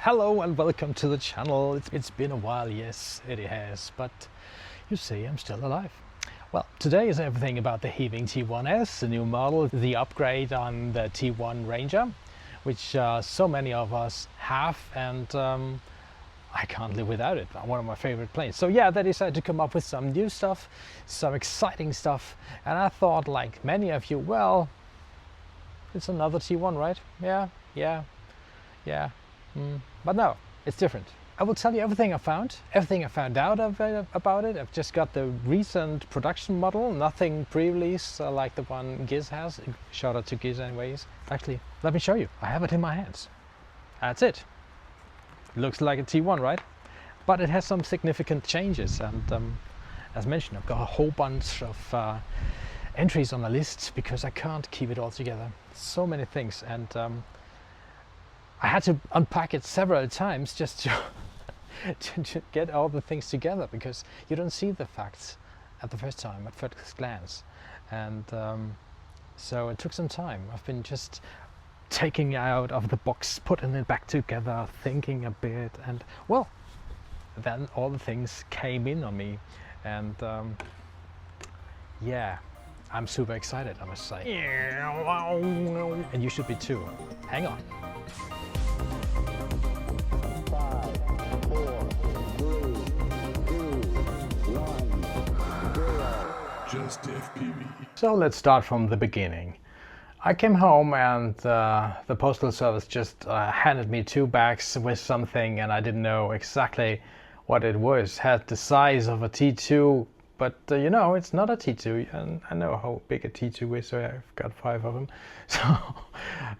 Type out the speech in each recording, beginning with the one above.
Hello and welcome to the channel. It's been a while, yes it has, but you see I'm still alive. Well, today is everything about the Heewing T1-S, the new model, the upgrade on the T1 Ranger, which so many of us have, and I can't live without it. One of my favorite planes. So yeah, they decided to come up with some new stuff, some exciting stuff, and I thought, like many of you, well, it's another T1, right? Yeah. But no, it's different. I will tell you everything I found out about it. I've just got the recent production model, nothing pre-release like the one Giz has. Shout out to Giz anyways. Actually, let me show you. I have it in my hands. That's it. Looks like a T1, right? But it has some significant changes, and as mentioned, I've got a whole bunch of entries on the list because I can't keep it all together. So many things, and I had to unpack it several times just to, to get all the things together, because you don't see the facts at the first time, at first glance. And so it took some time. I've been just taking it out of the box, putting it back together, thinking a bit, and well, then all the things came in on me, and yeah, I'm super excited, I must say. And you should be too. Hang on. 5, 4, 3, 2, 1, 0. JustFPV. So let's start from the beginning. I came home and the postal service just handed me 2 bags with something, and I didn't know exactly what it was. Had the size of a T2, but you know, it's not a T2, and I know how big a T2 is, so I've got 5 of them. So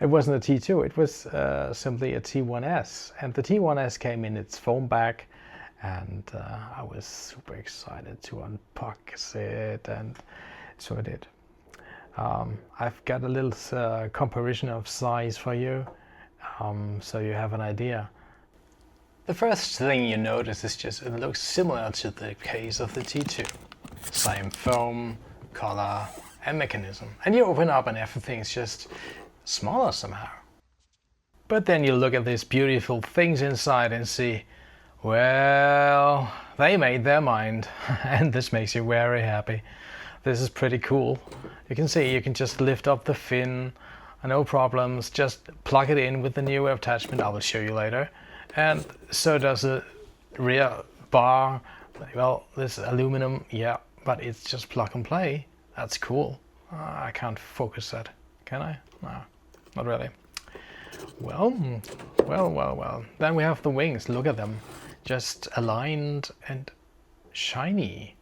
it wasn't a T2, it was simply a T1-S, and the T1-S came in its foam bag, and I was super excited to unbox it, and so I did. I've got a little comparison of size for you, so you have an idea. The first thing you notice is just it looks similar to the case of the T2. Same foam, color, and mechanism. And you open up and everything's just smaller somehow. But then you look at these beautiful things inside and see, well, they made their mind, and this makes you very happy. This is pretty cool. You can see you can just lift up the fin, no problems, just plug it in with the new attachment I will show you later. And so does the rear bar. Well, this aluminum, yeah, but it's just plug and play. That's cool. I can't focus that, can I? No, not really. Well. Then we have the wings. Look at them, just aligned and shiny.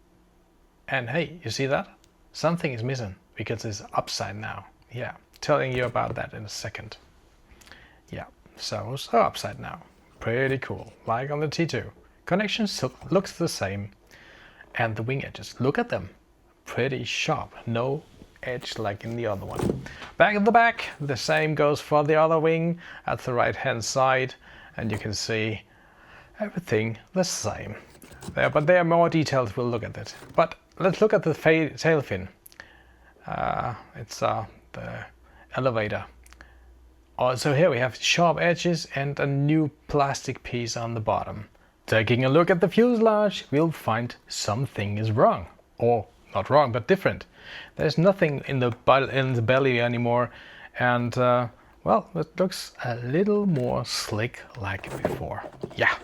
And hey, you see that? Something is missing because it's upside now. Yeah, telling you about that in a second. Yeah, so upside now. Pretty cool, like on the T2. Connection looks the same, and the wing edges, look at them, pretty sharp, no edge like in the other one. Back at the back, the same goes for the other wing at the right hand side, and you can see everything the same. But there are more details, we'll look at it. But let's look at the tail fin. It's the elevator. Also here we have sharp edges and a new plastic piece on the bottom. Taking a look at the fuselage, we'll find something is wrong. Or not wrong, but different. There's nothing in the belly anymore, and well, it looks a little more slick like before. Yeah,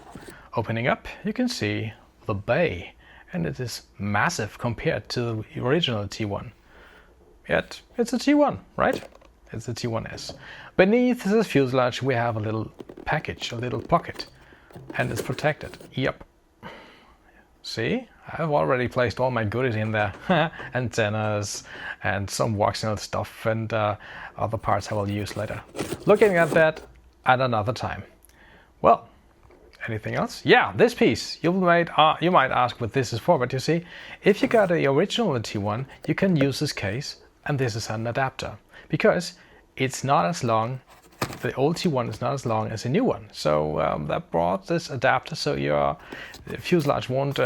opening up, you can see the bay, and it is massive compared to the original T1. Yet it's a T1, right? It's a T1-S. Beneath the fuselage we have a little package, a little pocket, and it's protected. Yep. See? I've already placed all my goodies in there. Antennas and some voxel stuff and other parts I will use later. Looking at that at another time. Well, anything else? Yeah, this piece. You might ask what this is for, but you see, if you got the original T1, you can use this case, and this is an adapter, because it's not as long, the old T1 is not as long as the new one. So that brought this adapter so your fuselage won't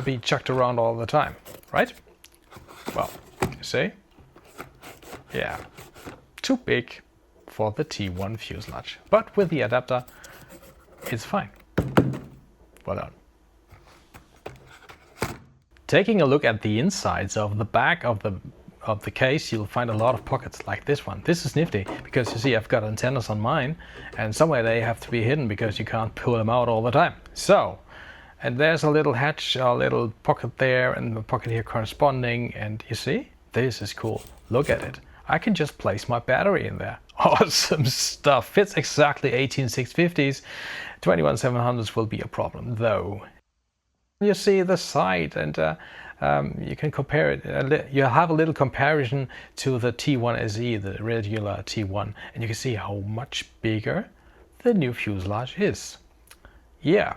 be chucked around all the time, right? Well, you see? Yeah, too big for the T1 fuselage. But with the adapter, it's fine. Well done. Taking a look at the insides of the back of the case, you'll find a lot of pockets like this one. This is nifty because you see I've got antennas on mine, and somewhere they have to be hidden because you can't pull them out all the time. So, and there's a little hatch, a little pocket there, and the pocket here corresponding, and you see, this is cool. Look at it. I can just place my battery in there. Awesome stuff. Fits exactly 18650s. 21700s will be a problem though. You see the side, and you can compare it. You have a little comparison to the T1SE, the regular T1, and you can see how much bigger the new fuselage is. Yeah.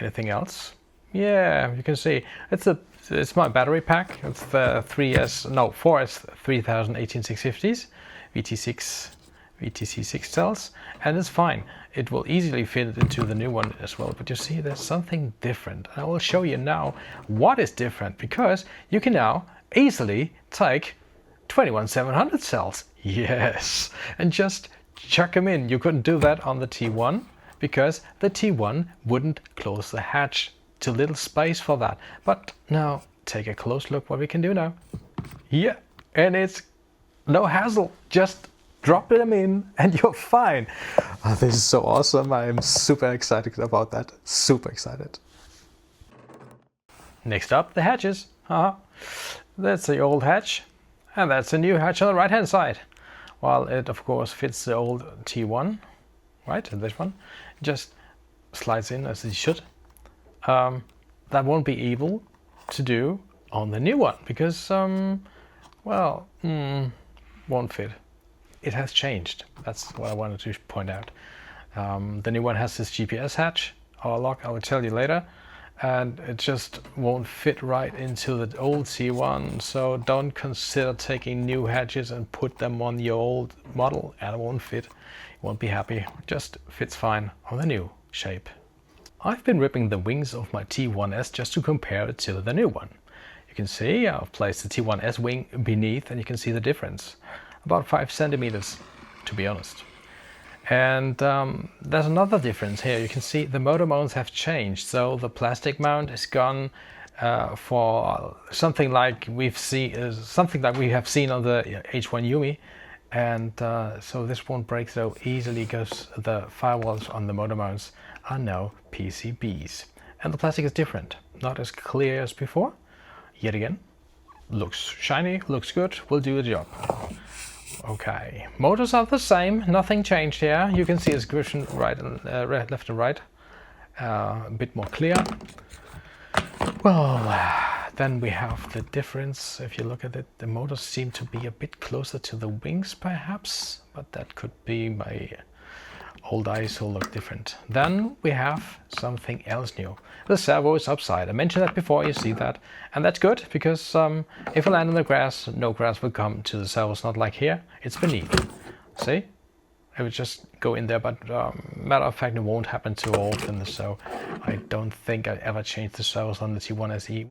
Anything else? Yeah, you can see it's my battery pack. It's the 4S 3000 18650s VTC6 cells, and it's fine. It will easily fit into the new one as well. But you see, there's something different. I will show you now what is different, because you can now easily take 21700 cells. Yes, and just chuck them in. You couldn't do that on the T1 because the T1 wouldn't close the hatch. Too little space for that. But now take a close look what we can do now. Yeah, and it's no hassle. Just drop them in and you're fine. Oh, this is so awesome. I am super excited about that. Super excited. Next up, the hatches. That's the old hatch, and that's the new hatch on the right hand side. While it of course fits the old T1, right, and this one just slides in as it should. That won't be able to do on the new one because well, won't fit. It has changed. That's what I wanted to point out. The new one has this GPS hatch or lock, I will tell you later, and it just won't fit right into the old T1, so don't consider taking new hatches and put them on your old model, and it won't fit. You won't be happy. It just fits fine on the new shape. I've been ripping the wings of my T1S just to compare it to the new one. You can see I've placed the T1S wing beneath, and you can see the difference. About 5 centimeters, to be honest. And there's another difference here. You can see the motor mounts have changed. So the plastic mount is gone for something like we have seen on the H1 Yumi, and so this won't break so easily because the firewalls on the motor mounts are now PCBs, and the plastic is different, not as clear as before. Yet again, looks shiny, looks good, will do the job. Okay, motors are the same, nothing changed here. You can see it's cushion right and left and right, a bit more clear. Well, then we have the difference. If you look at it, the motors seem to be a bit closer to the wings perhaps, but that could be my old eyes who look different. Then we have something else new. The servo is upside. I mentioned that before, you see that. And that's good because if I land on the grass, no grass will come to the servos, not like here. It's beneath. See? I would just go in there, but matter of fact, it won't happen too often, so I don't think I ever changed the servos on the T1SE.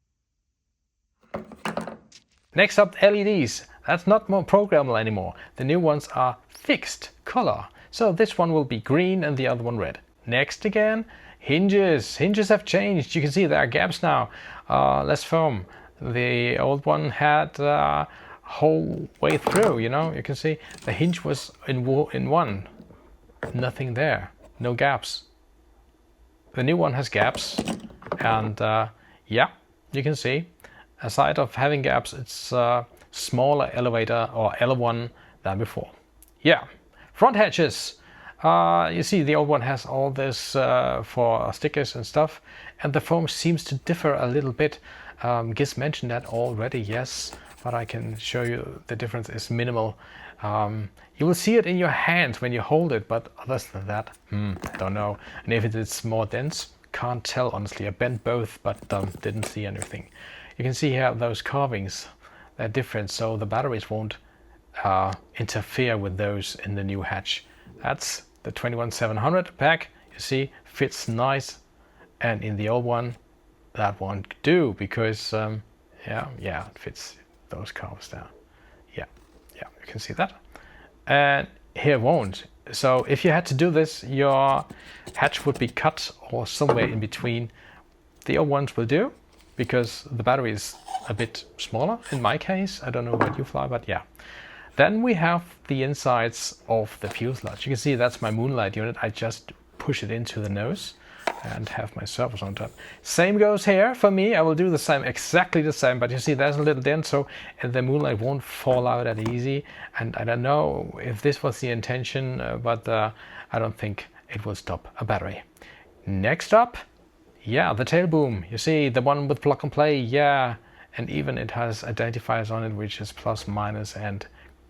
Next up, LEDs. That's not more programmable anymore. The new ones are fixed color. So this one will be green and the other one red. Next again, hinges. Hinges have changed. You can see there are gaps now. Less foam. The old one had whole way through, you know. You can see the hinge was in one. Nothing there. No gaps. The new one has gaps. And yeah, you can see aside of having gaps, it's a smaller elevator or elevon than before. Yeah. Front hatches. You see the old one has all this for stickers and stuff, and the foam seems to differ a little bit. Giz mentioned that already, yes, but I can show you the difference is minimal. You will see it in your hand when you hold it, but other than that, don't know. And if it's more dense, can't tell honestly. I bent both, but didn't see anything. You can see here those carvings, they're different, so the batteries won't interfere with those in the new hatch. That's the 21700 pack. You see, fits nice, and in the old one that won't do because yeah, it fits those carves down. Yeah, you can see that. And here won't. So if you had to do this, your hatch would be cut or somewhere in between. The old ones will do, because the battery is a bit smaller in my case. I don't know what you fly, but yeah. Then we have the insides of the fuselage. You can see that's my moonlight unit. I just push it into the nose and have my Servos on top. Same goes here for me. I will do the same, exactly the same, but you see there's a little dent, so the moonlight won't fall out that easy. And I don't know if this was the intention, but I don't think it will stop a battery. Next up, yeah, the tail boom. You see the one with plug and play, yeah, and even it has identifiers on it, which is plus, minus, and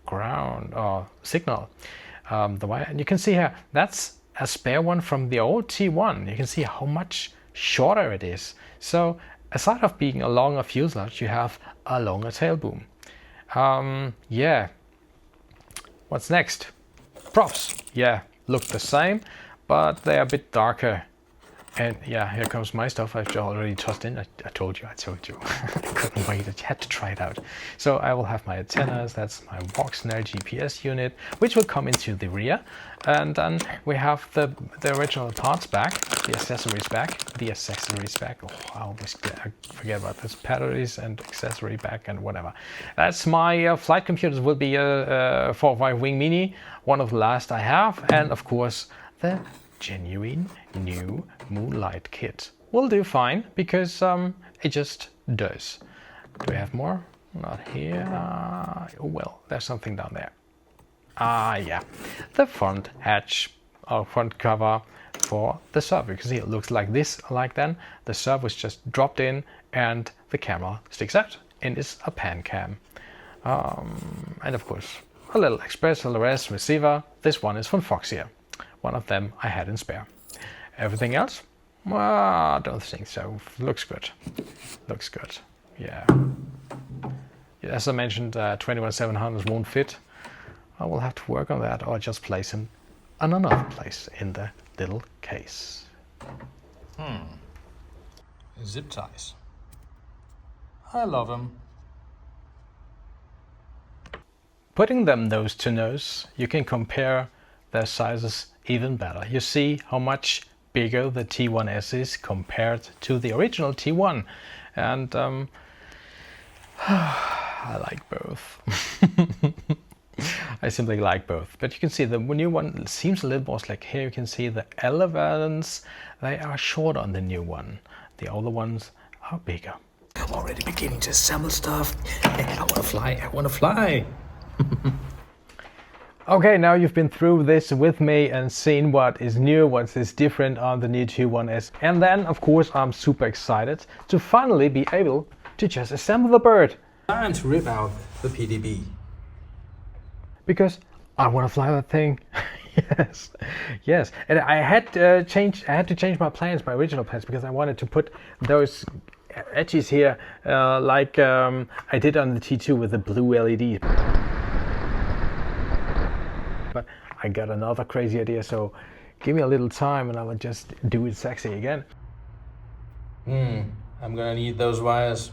ground or signal. The wire, and you can see here that's a spare one from the old T1. You can see how much shorter it is. So aside of being a longer fuselage, you have a longer tail boom. Yeah. What's next? Props. Yeah, look the same, but they're a bit darker. And yeah, here comes my stuff I've already tossed in. I told you. I couldn't wait. I had to try it out. So I will have my antennas. That's my Voxner GPS unit, which will come into the rear. And then we have the original parts back, the accessories back. Oh, I always forget about this. Batteries and accessory back and whatever. That's my flight computers. Will be a 4.5 Wing Mini, one of the last I have. And of course, the genuine new moonlight kit will do fine, because it just does. Do we have more? Not here. Oh well, there's something down there. Yeah, the front hatch or front cover for the Servo. You can see it looks like this, like then. The Servo is just dropped in and the camera sticks out and it's a pan cam. And of course, a little express LRS receiver. This one is from Foxia. One of them I had in spare. Everything else? Well, I don't think so. Looks good. Looks good. Yeah. As I mentioned, 21700 won't fit. I will have to work on that, or just place him in another place in the little case. Zip ties. I love them. Putting them nose to nose, you can compare their sizes even better. You see how much bigger the T1-S is compared to the original T1, and I like both. I simply like both. But you can see the new one seems a little more slick. Here you can see the elevons, they are short on the new one. The older ones are bigger. I'm already beginning to assemble stuff. I want to fly. Okay, now you've been through this with me and seen what is new, what is different on the new T1-S. And then, of course, I'm super excited to finally be able to just assemble the bird. Time to rip out the PDB. Because I want to fly that thing. Yes. And I had to change my plans, my original plans, because I wanted to put those edges here like I did on the T2 with the blue LED. But I got another crazy idea, so give me a little time and I will just do it sexy again. I'm gonna need those wires.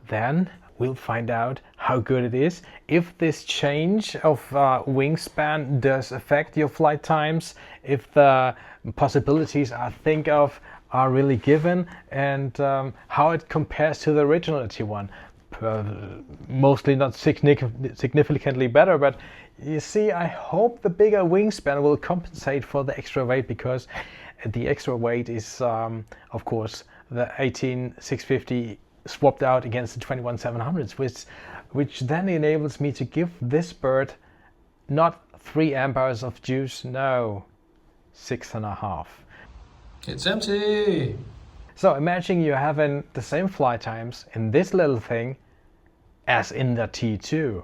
Then we'll find out how good it is, if this change of wingspan does affect your flight times, if the possibilities I think of are really given, and how it compares to the original T1. Mostly not significantly better, but you see, I hope the bigger wingspan will compensate for the extra weight, because the extra weight is, of course, the 18650 swapped out against the 21700s, which then enables me to give this bird not 3 amp hours of juice, no, 6.5. It's empty! So imagine you're having the same flight times in this little thing as in the T2.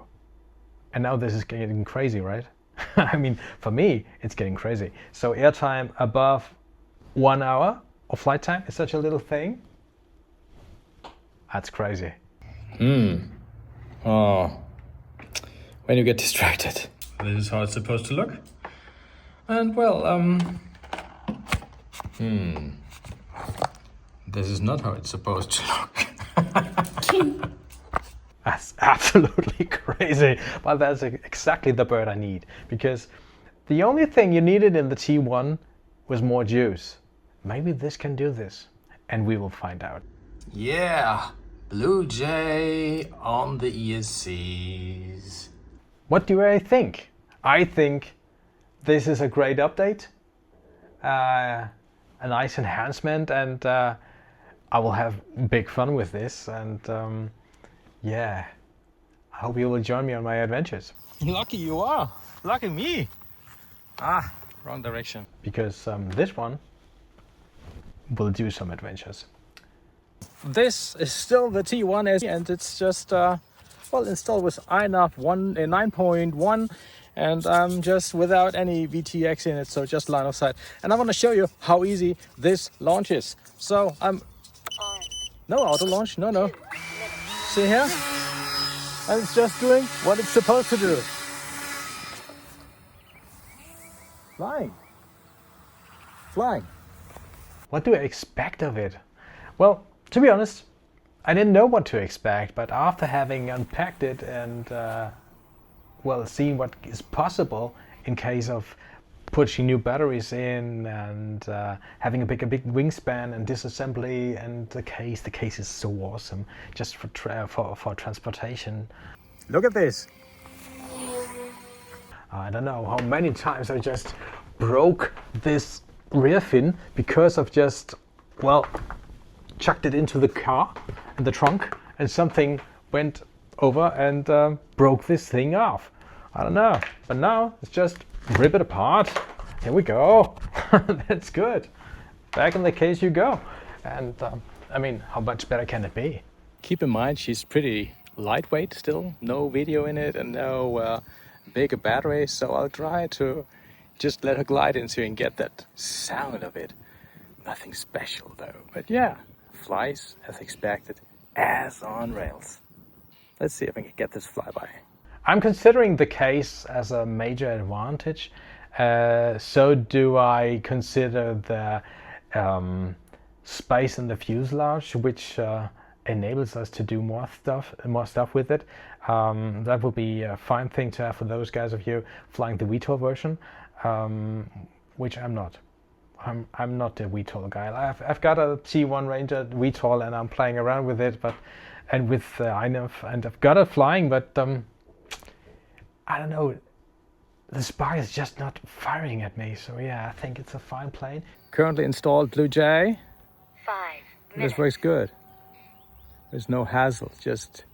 And now this is getting crazy, right? I mean, for me, it's getting crazy. So airtime above 1 hour of flight time is such a little thing. That's crazy. Oh, when you get distracted. This is how it's supposed to look. And well, this is not how it's supposed to look. That's absolutely crazy, but that's exactly the bird I need, because The only thing you needed in the T1 was more juice. Maybe this can do this, and we will find out. Yeah, Blue Jay on the ESCs. What do I think? I think this is a great update, a nice enhancement, and I will have big fun with this. And yeah, I hope you will join me on my adventures. Lucky you are. Lucky me. Ah, wrong direction. Because this one will do some adventures. This is still the T1-S, and it's just well installed with INAV 9.1, and just without any VTX in it, so just line of sight. And I want to show you how easy this launches. So no auto launch, no. See here, and it's just doing what it's supposed to do. Flying. What do I expect of it? Well, to be honest, I didn't know what to expect, but after having unpacked it and well, seeing what is possible in case of putting new batteries in and having a big wingspan and disassembly, and the case is so awesome just for transportation. Look at this. I don't know how many times I just broke this rear fin because of just, well, chucked it into the car in the trunk and something went over and broke this thing off. I don't know, but now it's just rip it apart. Here we go. That's good. Back in the case you go. And I mean, how much better can it be? Keep in mind she's pretty lightweight still, no video in it and no bigger battery, so I'll try to just let her glide in so you can get that sound of it. Nothing special though, but yeah, flies as expected, as on rails. Let's see if I can get this flyby. I'm considering the case as a major advantage. So do I consider the space in the fuselage, which enables us to do more stuff with it. That would be a fine thing to have for those guys of you flying the VTOL version, which I'm not. I'm not a VTOL guy. I've got a T1 Ranger VTOL and I'm playing around with it, and with INAV, and I've got it flying, but I don't know. The spark is just not firing at me. So yeah, I think it's a fine plane. Currently installed Blue Jay. 5 minutes. This works good. There's no hassle. Just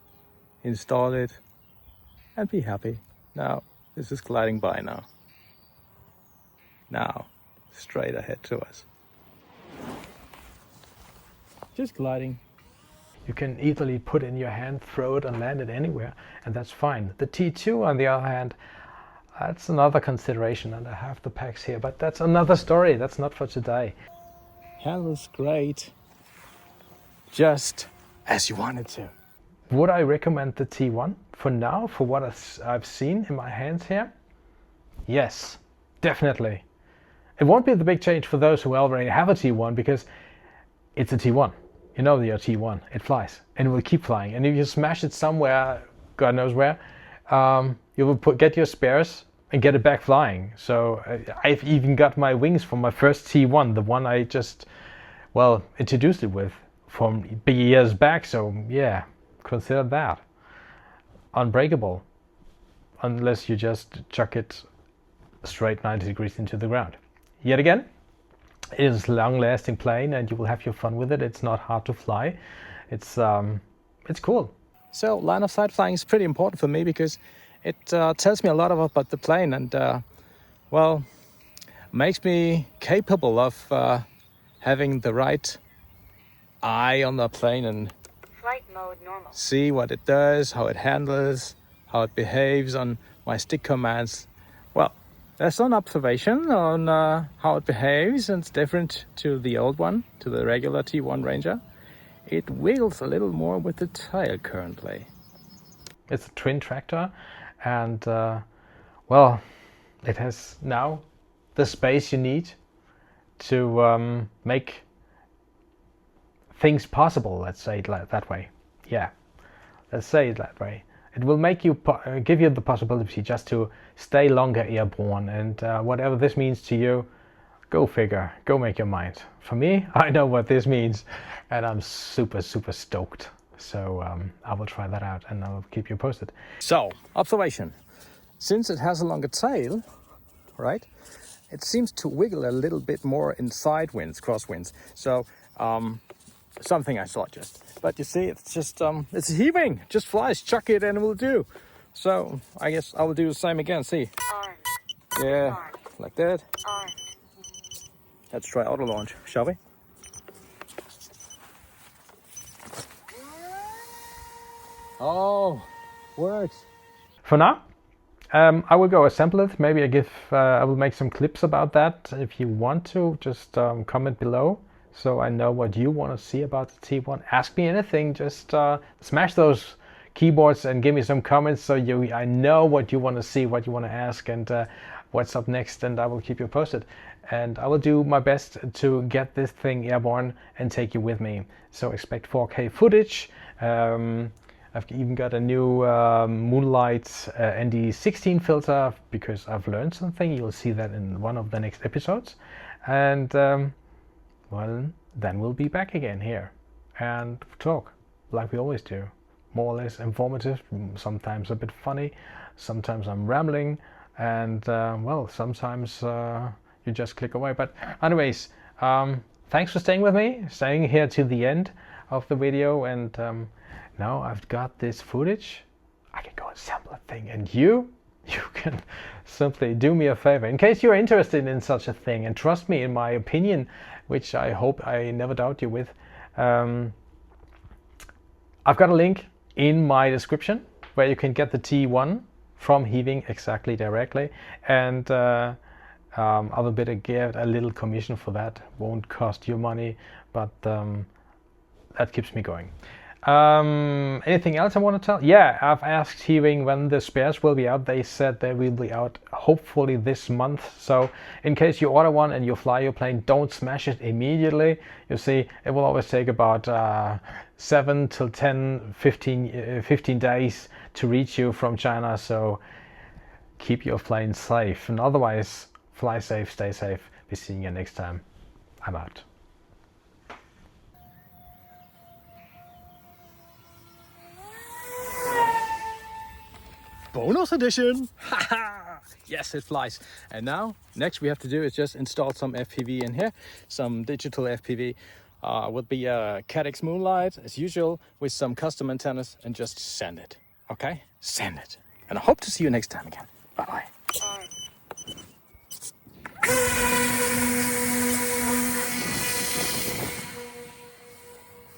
install it and be happy. Now, this is gliding by now. Now, straight ahead to us. Just gliding. You can easily put in your hand, throw it and land it anywhere, and that's fine. The T2 on the other hand, that's another consideration, and I have the packs here, but that's another story. That's not for today. Handles great. Just as you wanted to. Would I recommend the T1 for now, for what I've seen in my hands here? Yes, definitely. It won't be the big change for those who already have a T1, because it's a T1. You know your T1, it flies, and it will keep flying. And if you smash it somewhere, God knows where, you will get your spares and get it back flying. So I've even got my wings from my first T1, the one I just, well, introduced it with from years back. So yeah, consider that unbreakable, unless you just chuck it straight 90 degrees into the ground. Yet again, it is a long-lasting plane, and you will have your fun with it. It's not hard to fly. It's cool. So line of sight flying is pretty important for me because it tells me a lot about the plane, and well, makes me capable of having the right eye on the plane and Flight mode normal. see what it does, how it handles, how it behaves on my stick commands. Well, there's an observation on how it behaves, and it's different to the old one, to the regular T1 Ranger. It wiggles a little more with the tail currently. It's a twin tractor, and well, it has now the space you need to make things possible, let's say it that way. Yeah, let's say it that way. it will make you give you the possibility just to stay longer airborne, and whatever this means to you, go figure, go make your mind. For me, I know what this means, and I'm super stoked. So I will try that out and I will keep you posted. So, observation. Since it has a longer tail, right, it seems to wiggle a little bit more in side winds, crosswinds. So, something I saw just. But you see, it's just, it's heaving. Just flies, chuck it and it will do. So, I guess I will do the same again, see. Armed. Yeah, Armed. like that. Armed. Let's try auto launch, shall we? Oh, works. For now, I will go assemble it. Maybe I will make some clips about that. If you want to, just comment below so I know what you want to see about the T1. Ask me anything. Just smash those keyboards and give me some comments so I know what you want to see, what you want to ask, and what's up next, and I will keep you posted. And I will do my best to get this thing airborne and take you with me. So expect 4K footage. I've even got a new Moonlight ND16 filter because I've learned something. You'll see that in one of the next episodes. And well, then we'll be back again here and talk like we always do. More or less informative, sometimes a bit funny, sometimes I'm rambling, and well, sometimes you just click away. But anyways, thanks for staying with me, staying here to the end of the video, and now I've got this footage. I can go and sample a thing, and you can simply do me a favor in case you're interested in such a thing, and trust me in my opinion, which I hope I never doubt you with. I've got a link in my description where you can get the T1 from Heewing exactly directly, and I will get a little commission for that. Won't cost you money, but that keeps me going. Anything else I want to tell? Yeah, I've asked Heewing when the spares will be out. They said they will be out hopefully this month. So in case you order one and you fly your plane, don't smash it immediately. You see, it will always take about 7 till 10, 15 days to reach you from China. So keep your plane safe, and otherwise fly safe, stay safe. Be seeing you next time. I'm out. Bonus edition! Yes, it flies. And now, next we have to do is just install some FPV in here, some digital FPV. Would be a CATX Moonlight as usual with some custom antennas, and just send it. Okay? Send it. And I hope to see you next time again. Bye bye.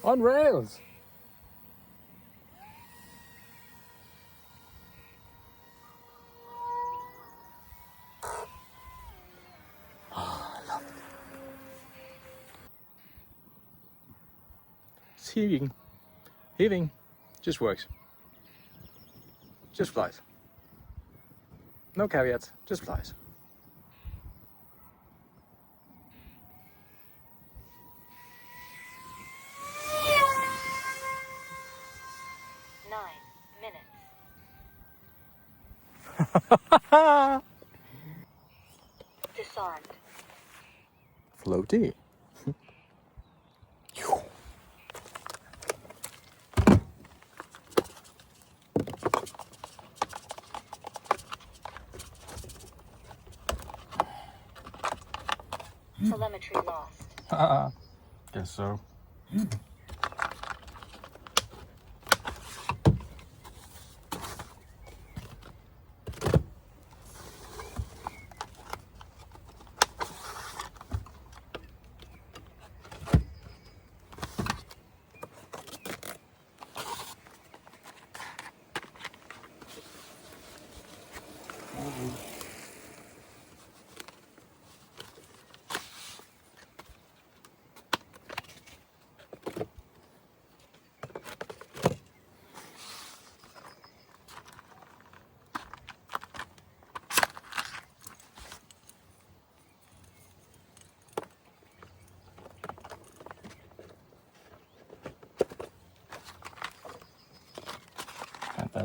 On rails! Heewing. Heewing. Just works. Just flies. No caveats, just flies. Disarmed. Floaty. Telemetry lost. Guess so.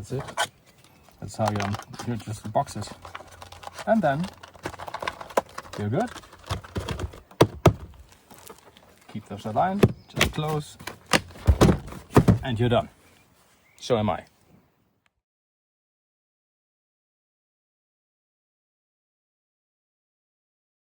That's it. That's how you just box it. And then you're good. Keep those aligned, just close, and you're done. So am I.